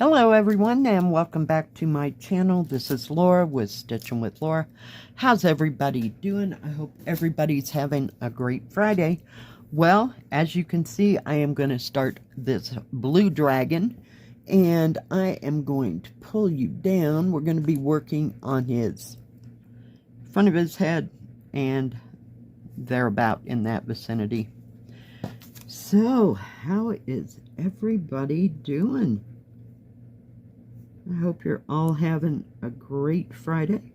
Hello everyone and welcome back to my channel. This is Laura with Stitching with Laura. How's everybody doing? I hope everybody's having a great Friday. Well, as you can see, I am going to start this blue dragon and I am going to pull you down. We're going to be working on his front of his head and thereabout in that vicinity. So, how is everybody doing? I hope you're all having a great Friday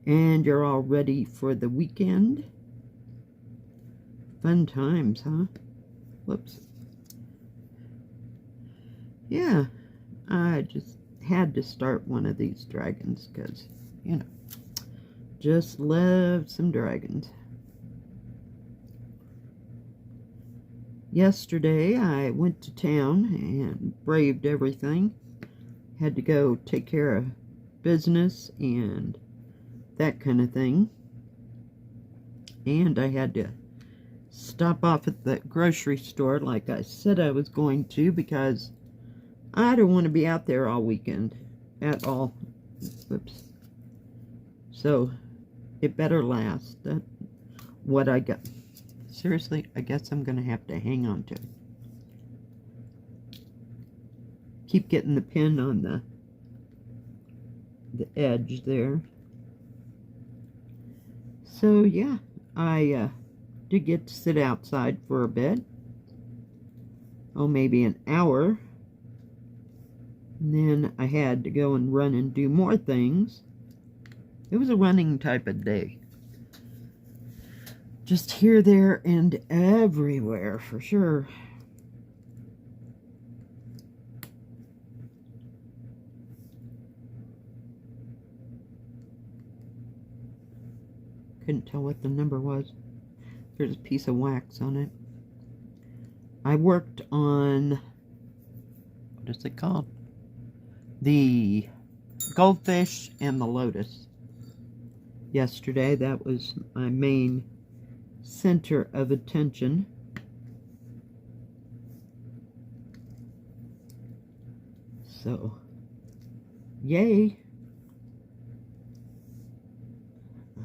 and you're all ready for the weekend. Fun times, huh? Whoops. Yeah, I just had to start one of these dragons because, you know, just love some dragons. Yesterday I went to town and braved everything. Had to go take care of business and that kind of thing. And I had to stop off at the grocery store like I said I was going to because I don't want to be out there all weekend at all. Oops. So it better last. That's what I got. Seriously, I guess I'm going to have to hang on to it. Keep getting the pin on the edge there. So yeah, I did get to sit outside for a bit. Oh, maybe an hour. And then I had to go and run and do more things. It was a running type of day. Just here, there, and everywhere for sure. Couldn't tell what the number was. There's a piece of wax on it. I worked on, what is it called? The goldfish and the lotus. Yesterday, that was my main center of attention. So, yay.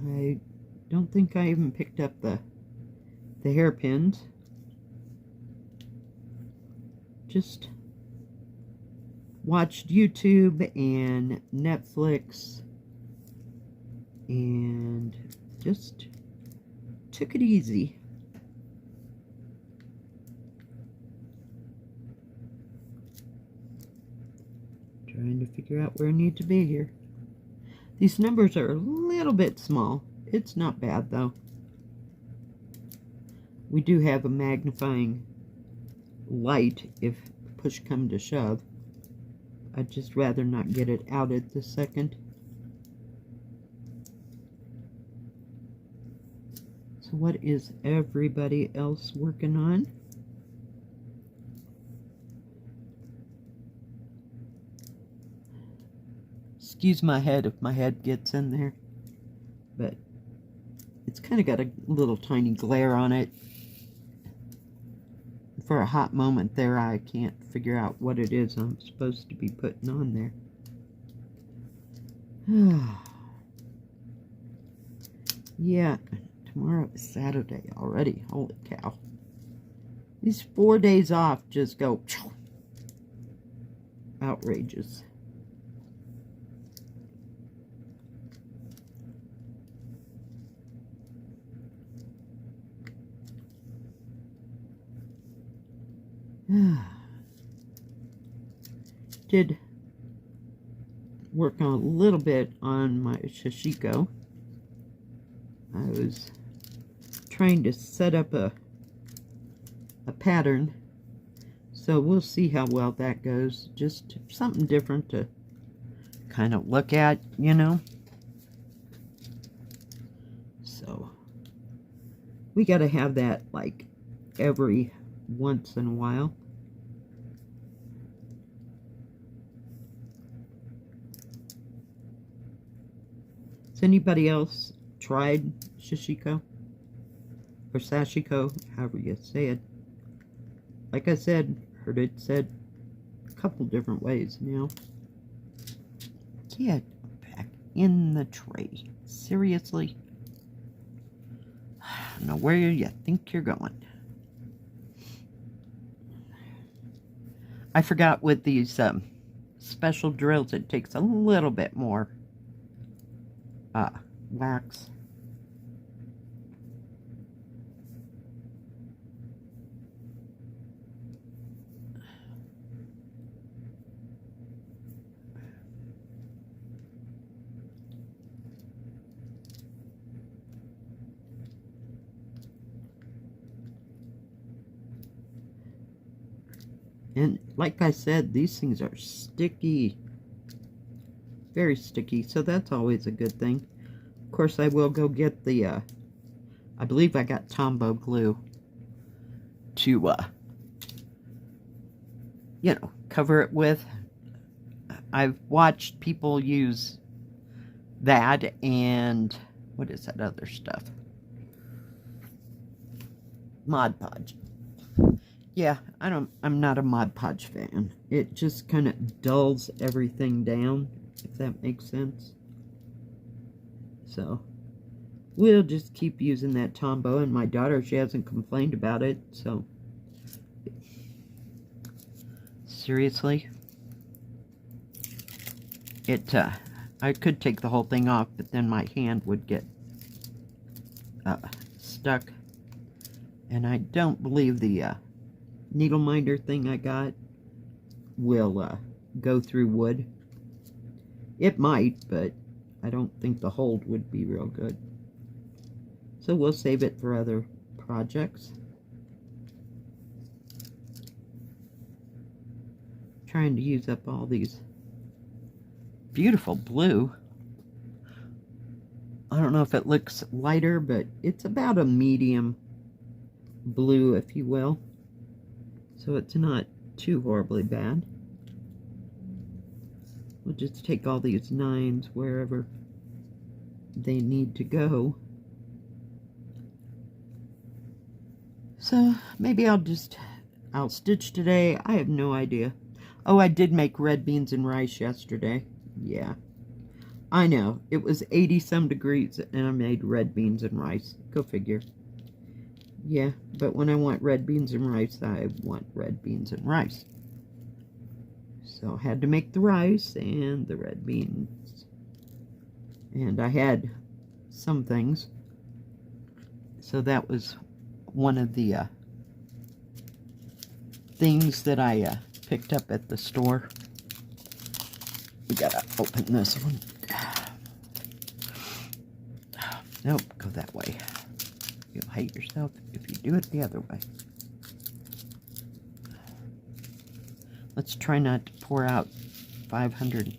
I don't think I even picked up the hairpins. Just watched YouTube and Netflix and just took it easy. Trying to figure out where I need to be here. These numbers are a little bit small. It's not bad though. We do have a magnifying light if push come to shove. I'd just rather not get it out at the second. So what is everybody else working on? Excuse my head if my head gets in there, but it's kind of got a little tiny glare on it. For a hot moment there, I can't figure out what it is I'm supposed to be putting on there. Yeah, tomorrow is Saturday already. Holy cow. These 4 days off just go outrageous. Did work on a little bit on my sashiko. I was trying to set up a pattern, so we'll see how well that goes. Just something different to kind of look at, you know. So we got to have that like every once in a while. Has anybody else tried sashiko? Or sashiko, however you say it. Like I said, heard it said a couple different ways now. Get back in the tray. Seriously? I don't know where you think you're going. I forgot with these special drills, it takes a little bit more wax. And like I said, these things are sticky. Very sticky, so that's always a good thing. Of course, I will go get the, I believe I got Tombow glue to, you know, cover it with. I've watched people use that and, what is that other stuff? Mod Podge. Yeah, I'm not a Mod Podge fan. It just kind of dulls everything down, if that makes sense. So, we'll just keep using that Tombow, and my daughter, she hasn't complained about it, so. Seriously? I could take the whole thing off, but then my hand would get stuck. And I don't believe the needle minder thing I got will go through wood. It might, but I don't think the hold would be real good. So we'll save it for other projects. Trying to use up all these beautiful blue. I don't know if it looks lighter, but it's about a medium blue, if you will. So it's not too horribly bad. We'll just take all these 9s wherever they need to go. So maybe I'll stitch today. I have no idea. Oh, I did make red beans and rice yesterday. Yeah. I know. It was 80-some degrees and I made red beans and rice. Go figure. Yeah, but when I want red beans and rice, I want red beans and rice. So I had to make the rice and the red beans. And I had some things. So that was one of the things that I picked up at the store. We gotta open this one. Nope, go that way. You'll hate yourself if you do it the other way. Let's try not to pour out 500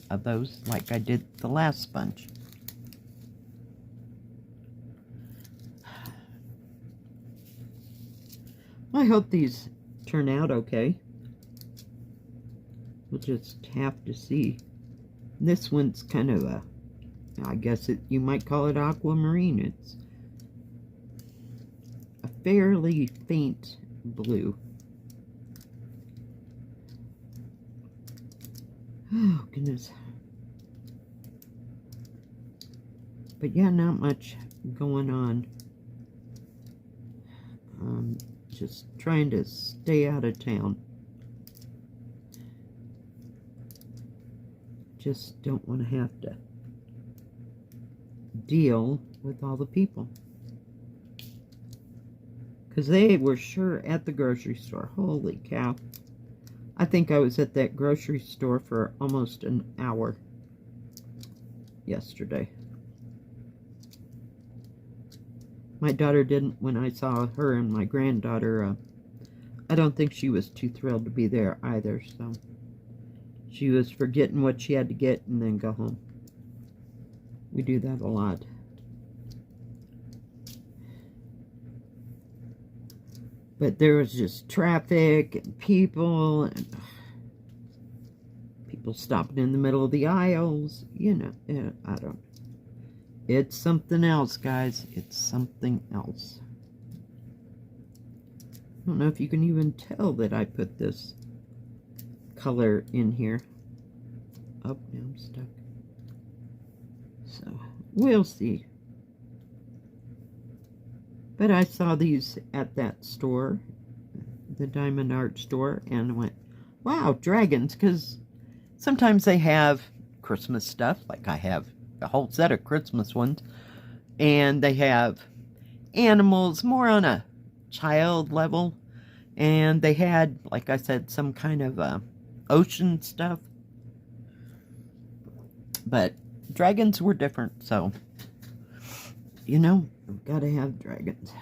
of those like I did the last sponge. I hope these turn out okay. We'll just have to see. This one's kind of a, I guess you might call it aquamarine. It's a fairly faint blue. Oh, goodness. But yeah, not much going on. Just trying to stay out of town. Just don't want to have to deal with all the people. Because they were sure at the grocery store. Holy cow. I think I was at that grocery store for almost an hour yesterday. My daughter didn't, when I saw her and my granddaughter, I don't think she was too thrilled to be there either, so she was forgetting what she had to get and then go home. We do that a lot. But there was just traffic and people stopping in the middle of the aisles, you know, I don't. It's something else, guys. It's something else. I don't know if you can even tell that I put this color in here. Oh, now I'm stuck. So, we'll see. But I saw these at that store, the Diamond Art store, and went, wow, dragons, because sometimes they have Christmas stuff, like I have a whole set of Christmas ones, and they have animals more on a child level, and they had, like I said, some kind of ocean stuff, but dragons were different, so, you know, I've got to have dragons.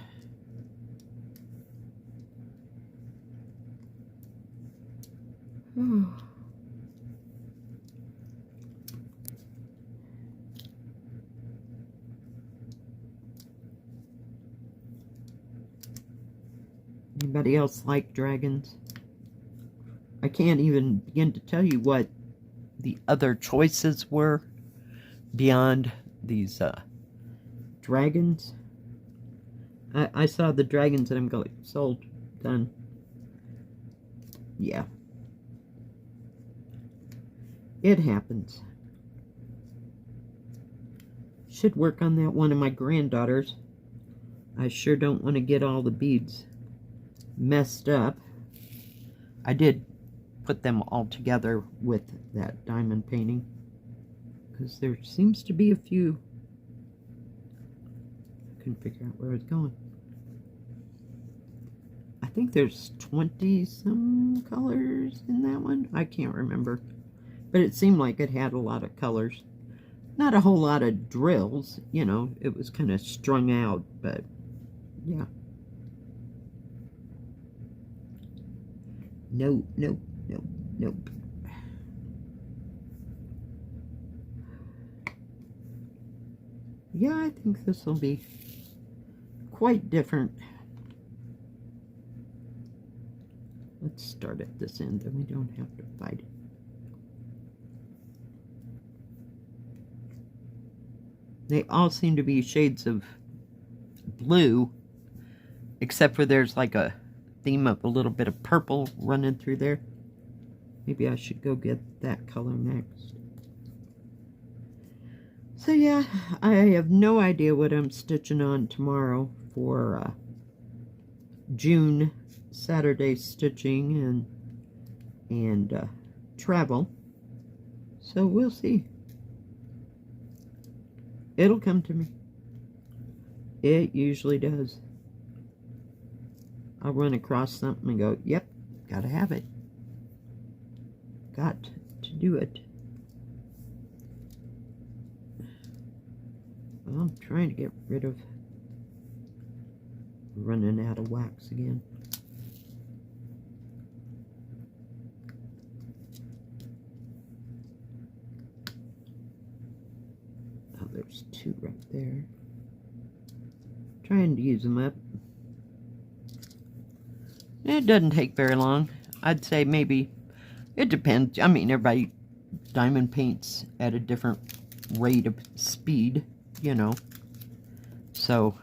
Anybody else like dragons? I can't even begin to tell you what the other choices were beyond these dragons. I saw the dragons and I'm going, sold, done. Yeah. It happens. Should work on that one of my granddaughters. I sure don't want to get all the beads messed up. I did put them all together with that diamond painting, because there seems to be a few. I couldn't figure out where I was going. I think there's 20 some colors in that one. I can't remember, but it seemed like it had a lot of colors. Not a whole lot of drills, you know, it was kind of strung out, but yeah. Nope, nope, nope, nope. Yeah, I think this will be quite different. Let's start at this end, then we don't have to fight it. They all seem to be shades of blue, except for there's like a theme of a little bit of purple running through there. Maybe I should go get that color next. So yeah, I have no idea what I'm stitching on tomorrow for June Saturday stitching and travel. So we'll see. It'll come to me. It usually does. I'll run across something and go, yep, gotta have it. Got to do it. Well, I'm trying to get rid of running out of wax again. Oh, there's two right there. Trying to use them up. It doesn't take very long. I'd say maybe, it depends. I mean, everybody diamond paints at a different rate of speed, you know. So,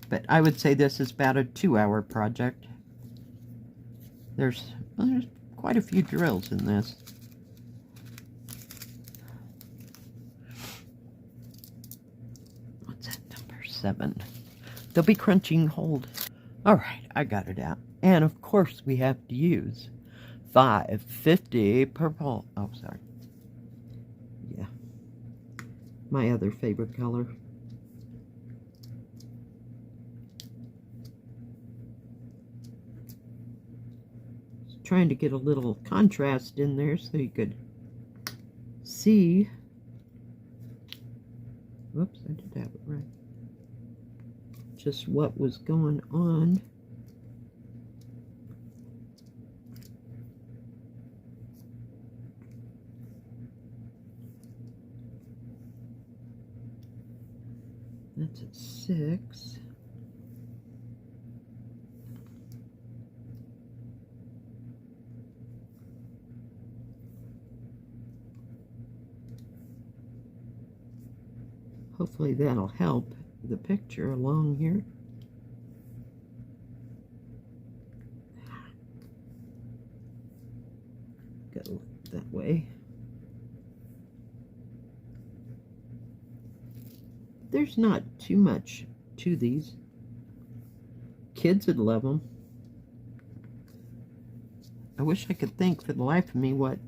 but I would say this is about a 2-hour project. There's quite a few drills in this. What's that, number 7? They'll be crunching hold. Alright, I got it out. And of course we have to use 550 purple. Oh, sorry. Yeah. My other favorite color. Just trying to get a little contrast in there so you could see. Whoops, I did have it right. Just what was going on. That's at 6. Hopefully that'll help the picture along here. that way. There's not too much to these. Kids would love them. I wish I could think for the life of me what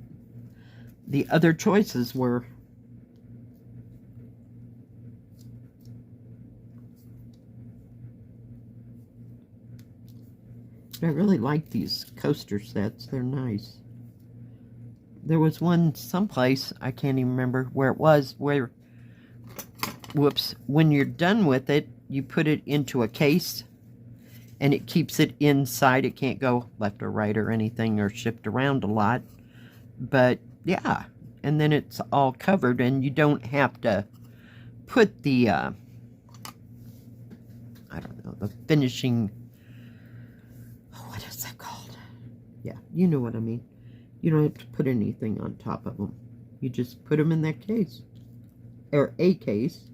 the other choices were. But I really like these coaster sets. They're nice. There was one someplace, I can't even remember where it was, where, whoops, when you're done with it, you put it into a case and it keeps it inside. It can't go left or right or anything or shift around a lot. But yeah, and then it's all covered and you don't have to put the, I don't know, the finishing, what is that called? Yeah, you know what I mean. You don't have to put anything on top of them. You just put them in that case. Or a case.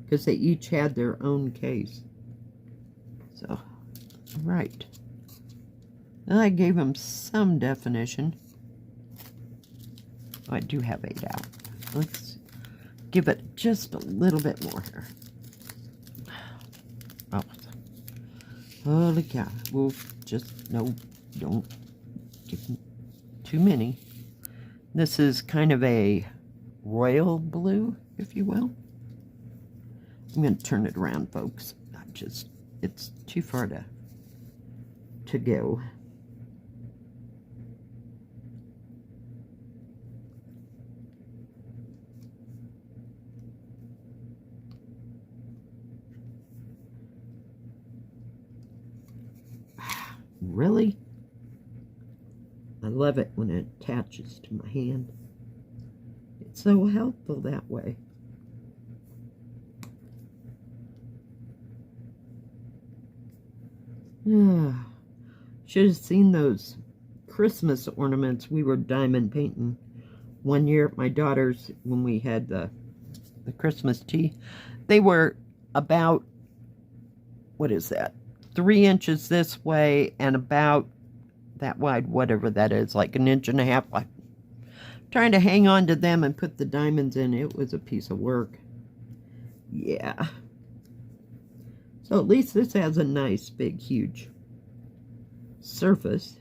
Because they each had their own case. So, right. I gave them some definition. I do have 8 out. Let's give it just a little bit more here. Oh, holy cow. We'll just, no, don't give them too many. This is kind of a royal blue, if you will. I'm going to turn it around, folks. It's too far to go. Really? I love it when it attaches to my hand. It's so helpful that way. Should have seen those Christmas ornaments we were diamond painting one year at my daughter's when we had the Christmas tea. They were about, what is that, 3 inches this way and about that wide, whatever that is, like 1.5 inches wide. Trying to hang on to them and put the diamonds in, it was a piece of work. Yeah. So at least this has a nice, big, huge surface.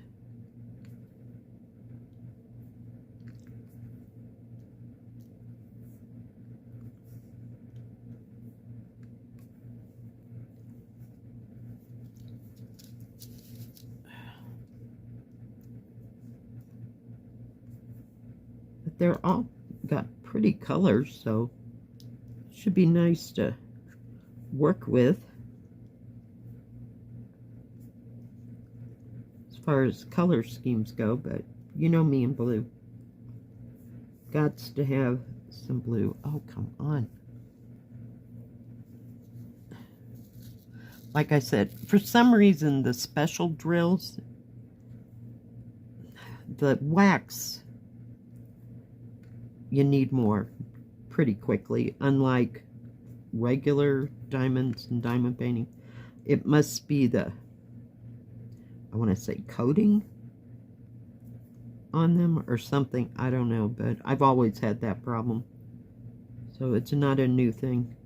But they're all got pretty colors, so it should be nice to work with. As far as color schemes go, but you know me in blue. Gots to have some blue. Oh, come on. Like I said, for some reason, the special drills, the wax, you need more pretty quickly, unlike regular diamonds and diamond painting. It must be the, I want to say, coating on them or something. I don't know, but I've always had that problem. So it's not a new thing.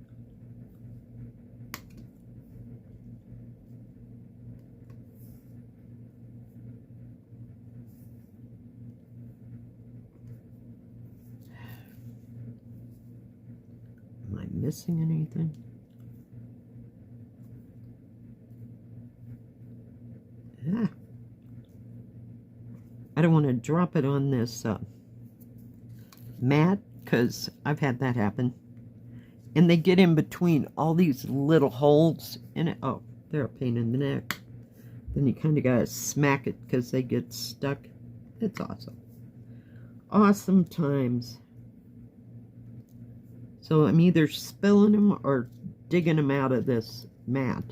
Am I missing anything? I don't want to drop it on this mat because I've had that happen. And they get in between all these little holes in it. Oh, they're a pain in the neck. Then you kind of got to smack it because they get stuck. It's awesome. Awesome times. So I'm either spilling them or digging them out of this mat.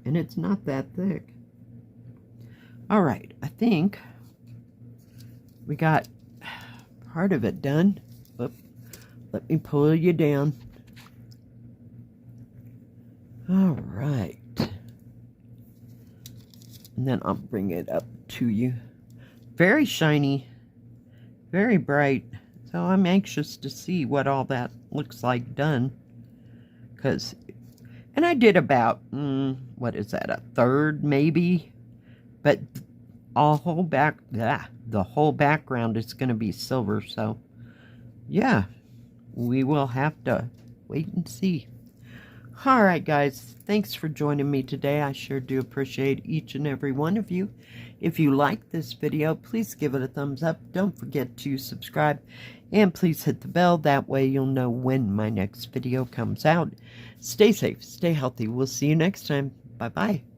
And it's not that thick. All right, I think we got part of it done. Oop, let me pull you down. All right. And then I'll bring it up to you. Very shiny Very bright. So I'm anxious to see what all that looks like done. And I did about, what is that, a third maybe? But the whole background is going to be silver, so yeah, we will have to wait and see. Alright guys, thanks for joining me today. I sure do appreciate each and every one of you. If you like this video, please give it a thumbs up. Don't forget to subscribe. And please hit the bell. That way you'll know when my next video comes out. Stay safe, stay healthy. We'll see you next time. Bye-bye.